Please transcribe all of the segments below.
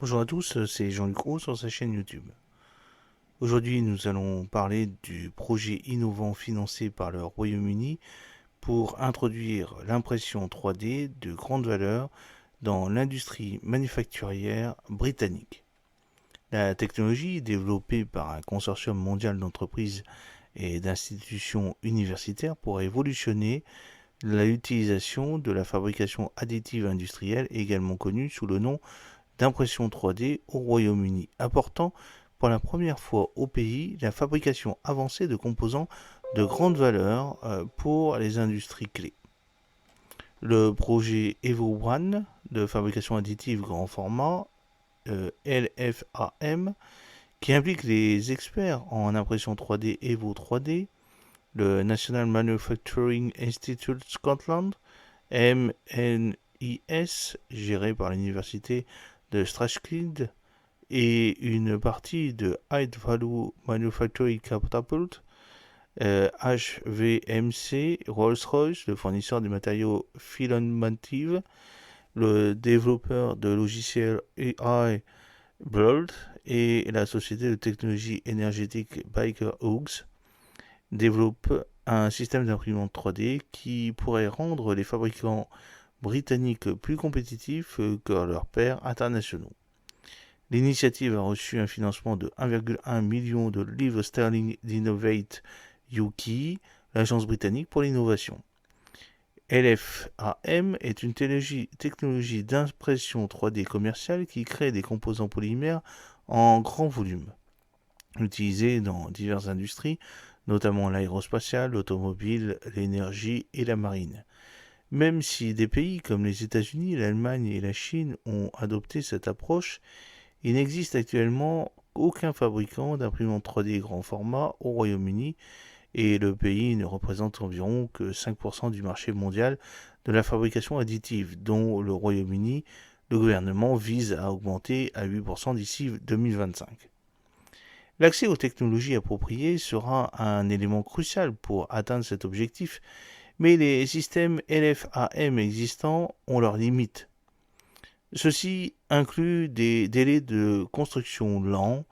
Bonjour à tous, c'est Jean-Luc Roux sur sa chaîne YouTube. Aujourd'hui, nous allons parler du projet innovant financé par le Royaume-Uni pour introduire l'impression 3D de grande valeur dans l'industrie manufacturière britannique. La technologie, développée par un consortium mondial d'entreprises et d'institutions universitaires, pour révolutionner l'utilisation de la fabrication additive industrielle, également connue sous le nom d'impression 3D au Royaume-Uni, apportant pour la première fois au pays la fabrication avancée de composants de grande valeur pour les industries clés. Le projet Evo One de fabrication additive grand format, LFAM, qui implique les experts en impression 3D Evo 3D, le National Manufacturing Institute Scotland, MNIS, géré par l'université de Strathclyde, et une partie de High Value Manufacturing Catapult, HVMC, Rolls-Royce, le fournisseur des matériaux Philomative, le développeur de logiciels AI Bird et la société de technologie énergétique Baker Hughes développent un système d'imprimante 3D qui pourrait rendre les fabricants britanniques plus compétitifs que leurs pairs internationaux. L'initiative a reçu un financement de 1,1 million de livres sterling d'Innovate UK, l'agence britannique pour l'innovation. LFAM est une technologie d'impression 3D commerciale qui crée des composants polymères en grand volume, utilisés dans diverses industries, notamment l'aérospatiale, l'automobile, l'énergie et la marine. Même si des pays comme les États-Unis, l'Allemagne et la Chine ont adopté cette approche, il n'existe actuellement aucun fabricant d'imprimantes 3D grand format au Royaume-Uni et le pays ne représente environ que 5% du marché mondial de la fabrication additive, dont le Royaume-Uni, le gouvernement vise à augmenter à 8% d'ici 2025. L'accès aux technologies appropriées sera un élément crucial pour atteindre cet objectif, mais les systèmes LFAM existants ont leurs limites. Ceci inclut des délais de construction lents,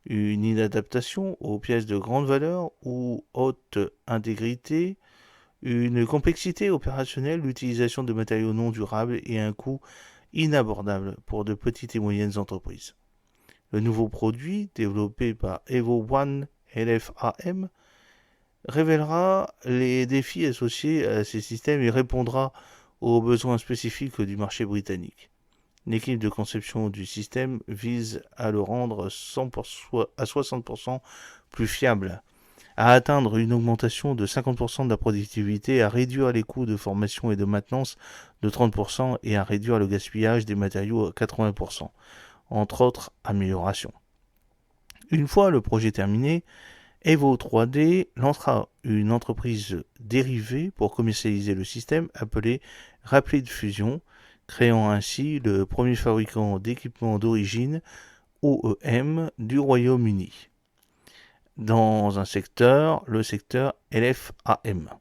une inadaptation aux pièces de grande valeur ou haute intégrité, une complexité opérationnelle, l'utilisation de matériaux non durables et un coût inabordable pour de petites et moyennes entreprises. Le nouveau produit, développé par Evo One LFAM, révélera les défis associés à ces systèmes et répondra aux besoins spécifiques du marché britannique. L'équipe de conception du système vise à le rendre à 60% plus fiable, à atteindre une augmentation de 50% de la productivité, à réduire les coûts de formation et de maintenance de 30% et à réduire le gaspillage des matériaux à 80%, entre autres améliorations. Une fois le projet terminé, Evo 3D lancera une entreprise dérivée pour commercialiser le système appelée Rapid Fusion, créant ainsi le premier fabricant d'équipements d'origine OEM du Royaume-Uni dans un secteur, le secteur LFAM.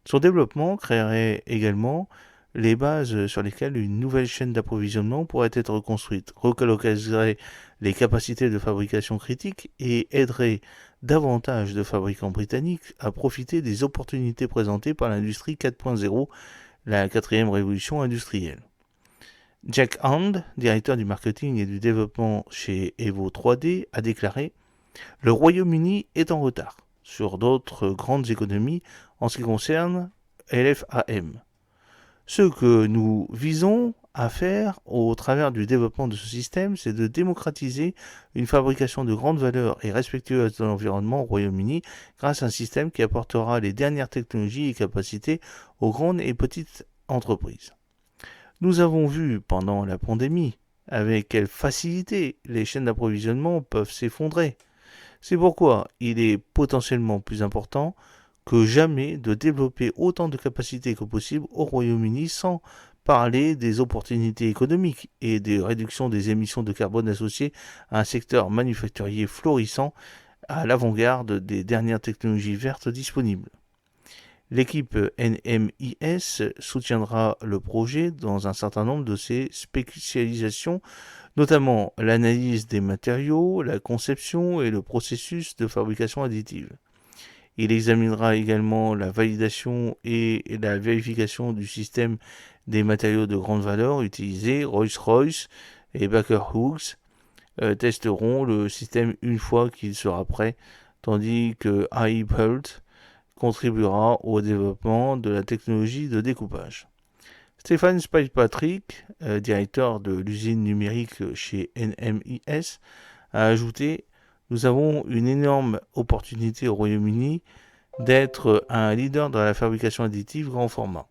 Son développement créerait également les bases sur lesquelles une nouvelle chaîne d'approvisionnement pourrait être construite, relocaliserait les capacités de fabrication critiques et aiderait davantage de fabricants britanniques à profiter des opportunités présentées par l'industrie 4.0, la quatrième révolution industrielle. Jack Hand, directeur du marketing et du développement chez Evo 3D, a déclaré « Le Royaume-Uni est en retard sur d'autres grandes économies en ce qui concerne LFAM. Ce que nous visons à faire au travers du développement de ce système, c'est de démocratiser une fabrication de grande valeur et respectueuse de l'environnement au Royaume-Uni grâce à un système qui apportera les dernières technologies et capacités aux grandes et petites entreprises. Nous avons vu pendant la pandémie avec quelle facilité les chaînes d'approvisionnement peuvent s'effondrer. C'est pourquoi il est potentiellement plus important que jamais de développer autant de capacités que possible au Royaume-Uni sans parler des opportunités économiques et de réduction des émissions de carbone associées à un secteur manufacturier florissant à l'avant-garde des dernières technologies vertes disponibles. L'équipe NMIS soutiendra le projet dans un certain nombre de ses spécialisations, notamment l'analyse des matériaux, la conception et le processus de fabrication additive. Il examinera également la validation et la vérification du système des matériaux de grande valeur utilisés. Rolls-Royce et Baker Hughes testeront le système une fois qu'il sera prêt, tandis que Aibelt contribuera au développement de la technologie de découpage. Stéphane Spike-Patrick, directeur de l'usine numérique chez NMIS, a ajouté: nous avons une énorme opportunité au Royaume-Uni d'être un leader dans la fabrication additive grand format.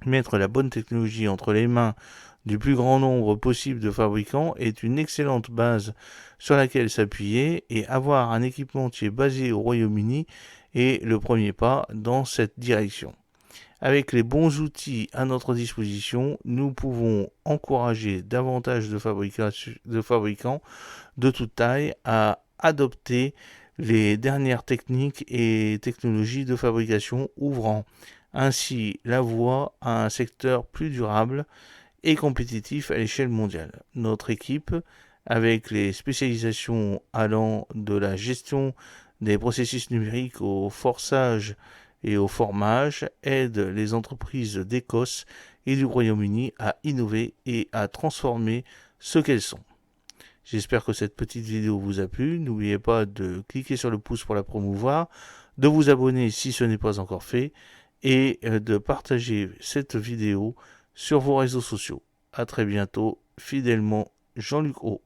Mettre la bonne technologie entre les mains du plus grand nombre possible de fabricants est une excellente base sur laquelle s'appuyer, et avoir un équipementier basé au Royaume-Uni est le premier pas dans cette direction. Avec les bons outils à notre disposition, nous pouvons encourager davantage de fabricants de toute taille à adopter les dernières techniques et technologies de fabrication, ouvrant ainsi la voie à un secteur plus durable et compétitif à l'échelle mondiale. Notre équipe, avec les spécialisations allant de la gestion des processus numériques au forçage et au formage, aide les entreprises d'Écosse et du Royaume-Uni à innover et à transformer ce qu'elles sont. J'espère que cette petite vidéo vous a plu. N'oubliez pas de cliquer sur le pouce pour la promouvoir, de vous abonner si ce n'est pas encore fait, et de partager cette vidéo sur vos réseaux sociaux. A très bientôt, fidèlement, Jean-Luc O.